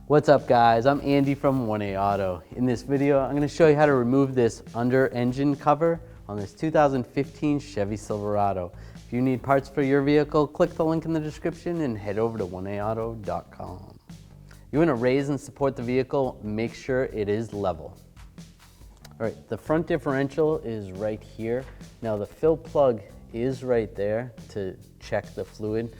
What's up guys, I'm Andy from 1A Auto. In this video, I'm going to show you how to remove this under engine cover on this 2015 Chevy Silverado. If you need parts for your vehicle, click the link in the description and head over to 1aauto.com. You want to raise and support the vehicle, make sure it is level. All right, the front differential is right here. Now the fill plug is right there to check the fluid.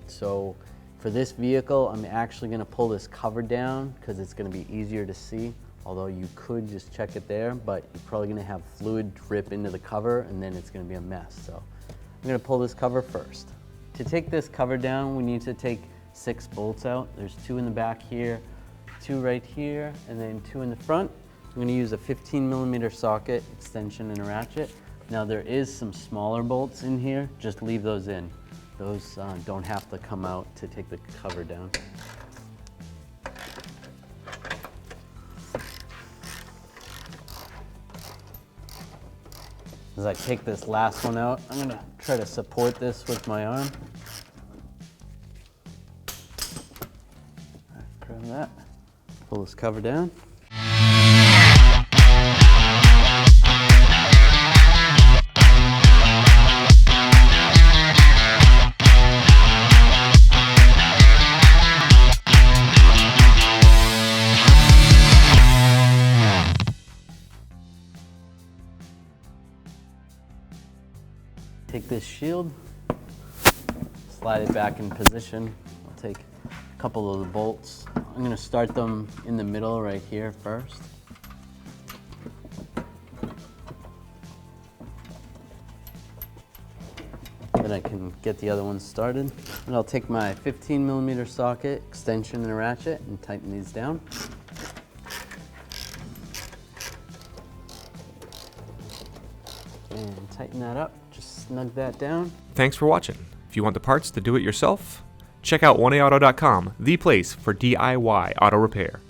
So for this vehicle, I'm actually going to pull this cover down because it's going to be easier to see. Although you could just check it there, but you're probably going to have fluid drip into the cover and then it's going to be a mess. So I'm going to pull this cover first. To take this cover down, we need to take 6 bolts out. There's 2 in the back here, 2 right here, and then 2 in the front. I'm going to use a 15mm socket, extension, and a ratchet. Now there is some smaller bolts in here, just leave those in. Those don't have to come out to take the cover down. As I take this last one out, I'm gonna try to support this with my arm. All right, grab that, pull this cover down. Take this shield, slide it back in position. I'll take a couple of the bolts. I'm going to start them in the middle right here first. Then I can get the other ones started. And I'll take my 15mm socket, extension, and a ratchet and tighten these down. And tighten that up, just snug that down. Thanks for watching. If you want the parts to do it yourself, check out 1aauto.com, the place for DIY auto repair.